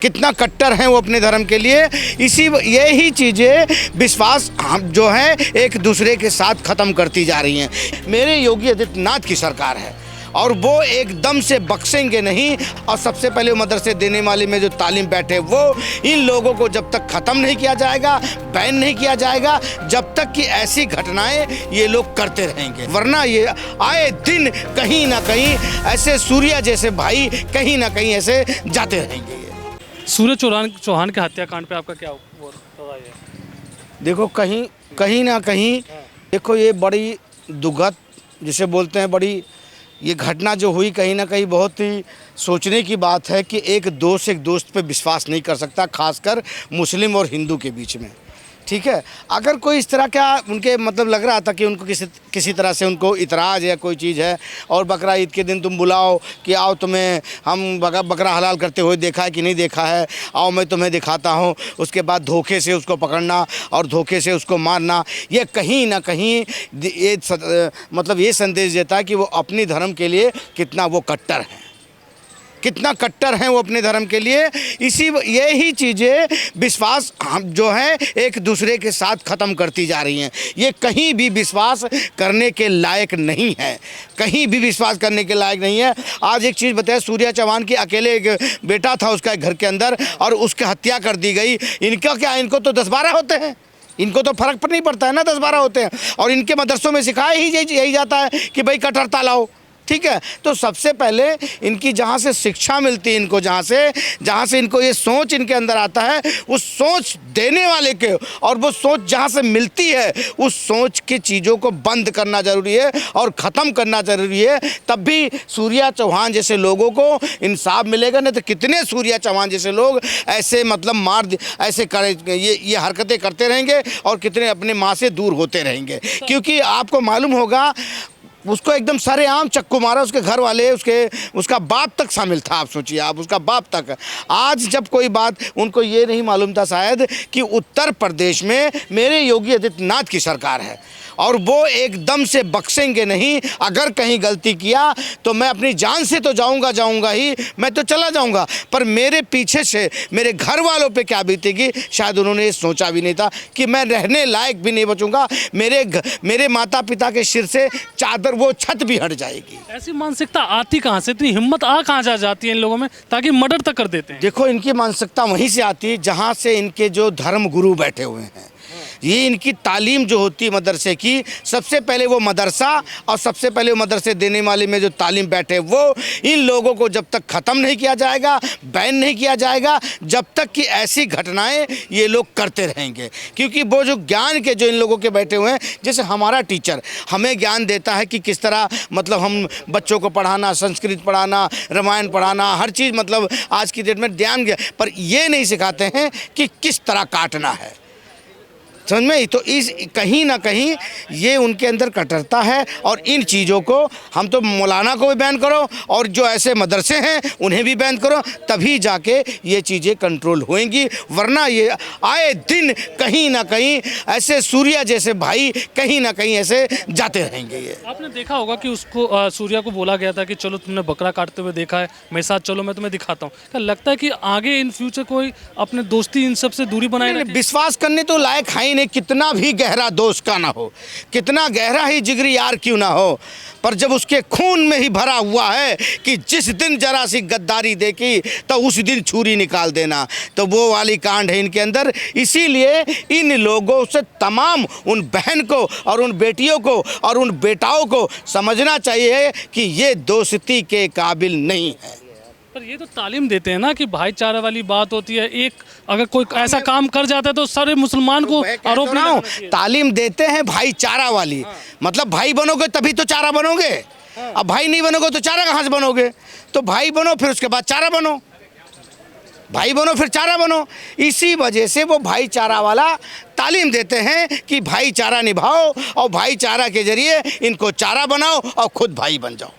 कितना कट्टर हैं वो अपने धर्म के लिए। यही चीज़ें विश्वास हम जो है एक दूसरे के साथ ख़त्म करती जा रही हैं। मेरे योगी आदित्यनाथ की सरकार है और वो एकदम से बख्शेंगे नहीं। और सबसे पहले मदरसे देने वाले में जो तालीम बैठे वो इन लोगों को जब तक ख़त्म नहीं किया जाएगा, बैन नहीं किया जाएगा, जब तक कि ऐसी घटनाएं ये लोग करते रहेंगे। वरना ये आए दिन कहीं ना कहीं ऐसे सूर्या जैसे भाई कहीं ना कहीं ऐसे जाते रहेंगे। सूर्य चौहान के हत्याकांड पे आपका क्या राय है? देखो कहीं ना कहीं देखो ये बड़ी दुखद जिसे बोलते हैं बड़ी ये घटना जो हुई कहीं ना कहीं बहुत ही सोचने की बात है कि एक दोस्त पे विश्वास नहीं कर सकता, खासकर मुस्लिम और हिंदू के बीच में। ठीक है, अगर कोई इस तरह का उनके मतलब लग रहा था कि उनको किसी तरह से उनको इतराज़ या कोई चीज़ है और बकरा ईद के दिन तुम बुलाओ कि आओ तुम्हें हम बकरा हलाल करते हुए देखा है कि नहीं देखा है, आओ मैं तुम्हें दिखाता हूँ, उसके बाद धोखे से उसको पकड़ना और धोखे से उसको मारना, ये कहीं ना कहीं ये मतलब ये संदेश देता है कि वो अपनी धर्म के लिए कितना वो कट्टर हैं, कितना कट्टर हैं वो अपने धर्म के लिए। यही चीज़ें विश्वास हम जो है एक दूसरे के साथ ख़त्म करती जा रही हैं। ये कहीं भी विश्वास करने के लायक नहीं है, कहीं भी विश्वास करने के लायक नहीं है। आज एक चीज़ बताए, सूर्या चौहान के अकेले एक बेटा था उसका घर के अंदर और उसकी हत्या कर दी गई। इनका क्या, इनको तो 10-12 होते हैं, इनको तो फ़र्क नहीं पड़ता है ना, 10-12 होते हैं। और इनके मदरसों में सिखाया ही यही जाता है कि भाई कट्टरता लाओ। ठीक है, तो सबसे पहले इनकी जहाँ से शिक्षा मिलती है, इनको जहाँ से इनको ये सोच इनके अंदर आता है, उस सोच देने वाले के और वो सोच जहाँ से मिलती है उस सोच की चीज़ों को बंद करना ज़रूरी है और ख़त्म करना ज़रूरी है। तब भी सूर्या चौहान जैसे लोगों को इंसाफ मिलेगा। नहीं तो कितने सूर्या चौहान जैसे लोग ऐसे मतलब ऐसे करे ये हरकतें करते रहेंगे और कितने अपने माँ से दूर होते रहेंगे। क्योंकि आपको मालूम होगा उसको एकदम सरेआम चक्कू मारा उसके घर वाले, उसका बाप तक शामिल था। आप सोचिए, आप उसका बाप तक। आज जब कोई बात उनको ये नहीं मालूम था शायद कि उत्तर प्रदेश में मेरे योगी आदित्यनाथ की सरकार है और वो एकदम से बख्शेंगे नहीं। अगर कहीं गलती किया तो मैं अपनी जान से तो जाऊंगा ही, मैं तो चला जाऊंगा, पर मेरे पीछे से मेरे घर वालों पे क्या बीतेगी शायद उन्होंने ये सोचा भी नहीं था कि मैं रहने लायक भी नहीं बचूंगा। मेरे माता पिता के सिर से चादर वो छत भी हट जाएगी। ऐसी मानसिकता आती कहाँ से, इतनी हिम्मत कहाँ जा जाती है इन लोगों में ताकि मर्डर तक कर देते हैं? देखो इनकी मानसिकता वहीं से आती है जहाँ से इनके जो धर्म गुरु बैठे हुए हैं। ये इनकी तालीम जो होती है मदरसे की, सबसे पहले वो मदरसा और सबसे पहले वो मदरसे देने वाले में जो तालीम बैठे वो इन लोगों को जब तक ख़त्म नहीं किया जाएगा, बैन नहीं किया जाएगा, जब तक कि ऐसी घटनाएं ये लोग करते रहेंगे। क्योंकि वो जो ज्ञान के जो इन लोगों के बैठे हुए हैं, जैसे हमारा टीचर हमें ज्ञान देता है कि किस तरह मतलब हम बच्चों को पढ़ाना, संस्कृत पढ़ाना, रामायण पढ़ाना, हर चीज़ मतलब आज की डेट में ध्यान, पर ये नहीं सिखाते हैं कि किस तरह काटना है। समझ में? तो इस कहीं ना कहीं ये उनके अंदर कट्टरता है और इन चीज़ों को हम तो मौलाना को भी बैन करो और जो ऐसे मदरसे हैं उन्हें भी बैन करो, तभी जाके ये चीज़ें कंट्रोल होंगी। वरना ये आए दिन कहीं ना कहीं ऐसे सूर्या जैसे भाई कहीं ना कहीं ऐसे जाते रहेंगे। ये आपने देखा होगा कि उसको सूर्या को बोला गया था कि चलो तुमने बकरा काटते हुए देखा है, मेरे साथ चलो मैं तुम्हें दिखाता हूँ। क्या लगता है कि आगे इन फ्यूचर कोई अपने दोस्ती इन सब से दूरी बनाए? विश्वास करने तो लायक है ही, कितना भी गहरा दोस्त का ना हो, कितना गहरा ही जिगरी यार क्यों ना हो, पर जब उसके खून में ही भरा हुआ है कि जिस दिन जरा सी गद्दारी देखी तो उस दिन छुरी निकाल देना, तो वो वाली कांड है इनके अंदर। इसीलिए इन लोगों से तमाम उन बहन को और उन बेटियों को और उन बेटाओं को समझना चाहिए कि ये दोस्ती के काबिल नहीं है। पर ये तो तालीम देते हैं ना कि भाईचारा वाली बात होती है। एक अगर कोई ऐसा काम कर जाता है तो सारे मुसलमान को आरोप लगाना चाहिए। तालीम देते हैं भाईचारा वाली, मतलब भाई बनोगे तभी तो चारा बनोगे। अब भाई नहीं बनोगे तो चारा कहाँ से बनोगे? तो भाई बनो फिर उसके बाद चारा बनो, भाई बनो फिर चारा बनो। इसी वजह से वो भाईचारा वाला तालीम देते हैं कि भाईचारा निभाओ और भाईचारा के जरिए इनको चारा बनाओ और खुद भाई बन जाओ।